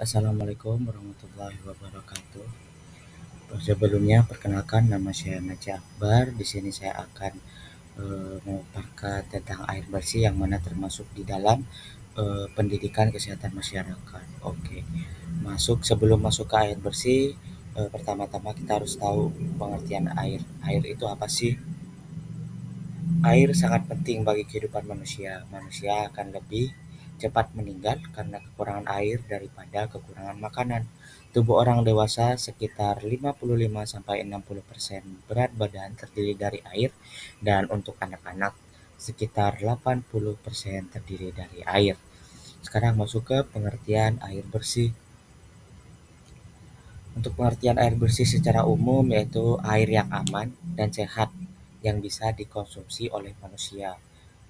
Assalamualaikum warahmatullahi wabarakatuh. Sebelumnya perkenalkan nama saya Najwa Akbar. Di sini saya akan memaparkan tentang air bersih yang mana termasuk di dalam pendidikan kesehatan masyarakat. Oke. Sebelum masuk ke air bersih, pertama-tama kita harus tahu pengertian air. Air itu apa sih? Air sangat penting bagi kehidupan manusia. Manusia akan lebih cepat meninggal karena kekurangan air daripada kekurangan makanan. Tubuh orang dewasa sekitar 55-60% berat badan terdiri dari air, dan untuk anak-anak sekitar 80% terdiri dari air. Sekarang masuk ke pengertian air bersih. Untuk pengertian air bersih secara umum yaitu air yang aman dan sehat yang bisa dikonsumsi oleh manusia.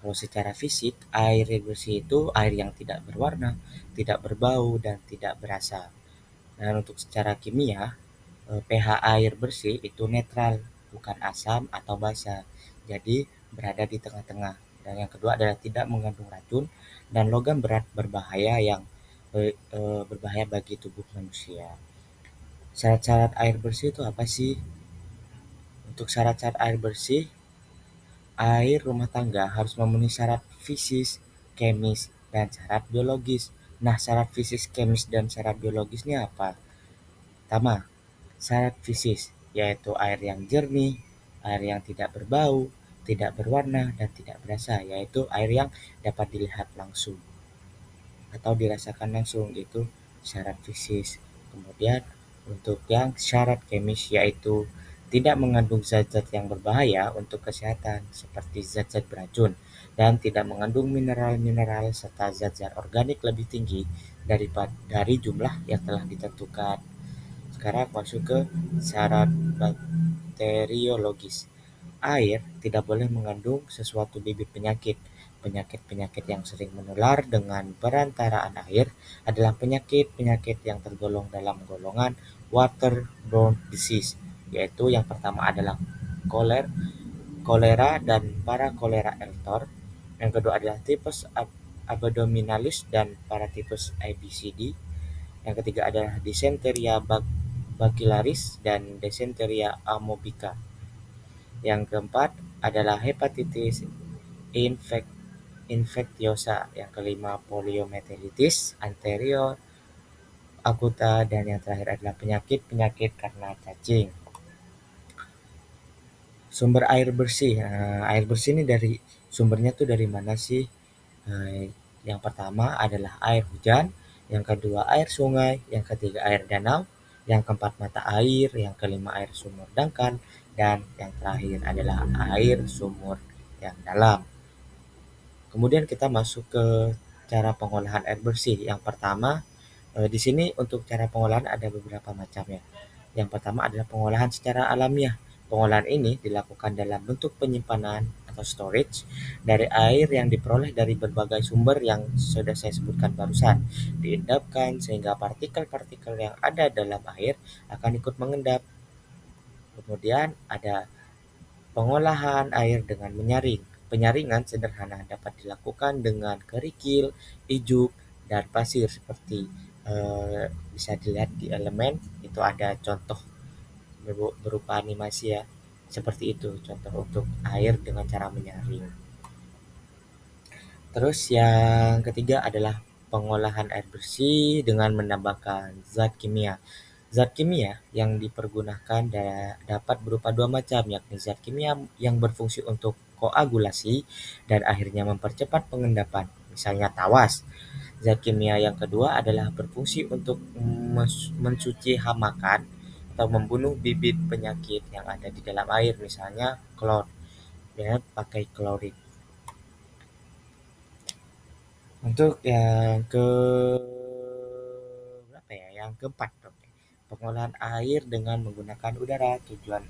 Kalau secara fisik, air bersih itu air yang tidak berwarna, tidak berbau, dan tidak berasa. Dan untuk secara kimia, pH air bersih itu netral, bukan asam atau basa. Jadi berada di tengah-tengah. Dan yang kedua adalah tidak mengandung racun dan logam berat berbahaya yang berbahaya bagi tubuh manusia. Syarat-syarat air bersih itu apa sih? Untuk syarat-syarat air bersih, air rumah tangga harus memenuhi syarat fisis, kemis, dan syarat biologis. Nah, syarat fisis, kemis, dan syarat biologisnya apa? Pertama, syarat fisis, yaitu air yang jernih, air yang tidak berbau, tidak berwarna, dan tidak berasa, yaitu air yang dapat dilihat langsung atau dirasakan langsung, itu syarat fisis. Kemudian untuk yang syarat kemis yaitu tidak mengandung zat-zat yang berbahaya untuk kesehatan seperti zat-zat beracun dan tidak mengandung mineral-mineral serta zat-zat organik lebih tinggi dari jumlah yang telah ditentukan. Sekarang masuk ke syarat bakteriologis. Air tidak boleh mengandung sesuatu bibit penyakit. Penyakit-penyakit yang sering menular dengan perantaraan air adalah penyakit-penyakit yang tergolong dalam golongan waterborne disease, yaitu yang pertama adalah kolera dan parakolera Eltor. Yang kedua adalah tipes abdominalis dan paratipes ABCD. Yang ketiga adalah disenteria bacillaris dan disenteria amoebica. Yang keempat adalah hepatitis infektiosa. Yang kelima poliomielitis anterior akuta, dan yang terakhir adalah penyakit-penyakit karena cacing. Sumber air bersih. Air bersih ini sumbernya tuh dari mana sih? Yang pertama adalah air hujan, yang kedua air sungai, yang ketiga air danau, yang keempat mata air, yang kelima air sumur dangkal, dan yang terakhir adalah air sumur yang dalam. Kemudian kita masuk ke cara pengolahan air bersih. Yang pertama, di sini untuk cara pengolahan ada beberapa macam ya. Yang pertama adalah pengolahan secara alamiah. Pengolahan ini dilakukan dalam bentuk penyimpanan atau storage dari air yang diperoleh dari berbagai sumber yang sudah saya sebutkan barusan. Diendapkan sehingga partikel-partikel yang ada dalam air akan ikut mengendap. Kemudian ada pengolahan air dengan menyaring. Penyaringan sederhana dapat dilakukan dengan kerikil, ijuk, dan pasir seperti bisa dilihat di elemen itu ada contoh berupa animasi ya. Seperti itu contoh untuk air dengan cara menyaring. Terus yang ketiga adalah pengolahan air bersih dengan menambahkan zat kimia. Zat kimia yang dipergunakan dapat berupa dua macam, yakni zat kimia yang berfungsi untuk koagulasi dan akhirnya mempercepat pengendapan, misalnya tawas. Zat kimia yang kedua adalah berfungsi untuk mensuci hamakan atau membunuh bibit penyakit yang ada di dalam air, misalnya klor, dengan pakai klorid. Untuk yang ke berapa ya? Yang keempat, pengolahan air dengan menggunakan udara. Tujuan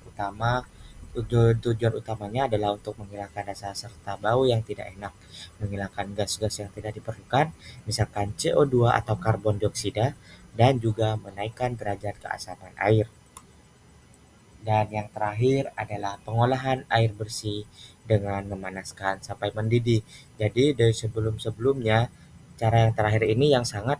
utamanya adalah untuk menghilangkan rasa serta bau yang tidak enak, menghilangkan gas-gas yang tidak diperlukan, misalkan CO2 atau karbon dioksida, dan juga menaikkan derajat keasaman air. Dan yang terakhir adalah pengolahan air bersih dengan memanaskan sampai mendidih. Jadi dari sebelum-sebelumnya, cara yang terakhir ini yang sangat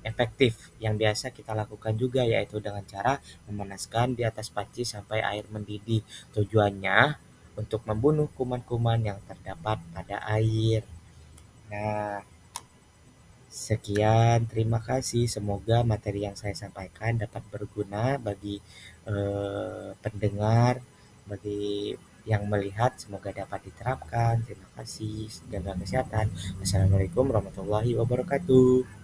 efektif yang biasa kita lakukan juga, yaitu dengan cara memanaskan di atas panci sampai air mendidih. Tujuannya untuk membunuh kuman-kuman yang terdapat pada air. Nah, sekian, terima kasih. Semoga materi yang saya sampaikan dapat berguna bagi pendengar, bagi yang melihat, semoga dapat diterapkan. Terima kasih. Jaga kesehatan. Assalamualaikum warahmatullahi wabarakatuh.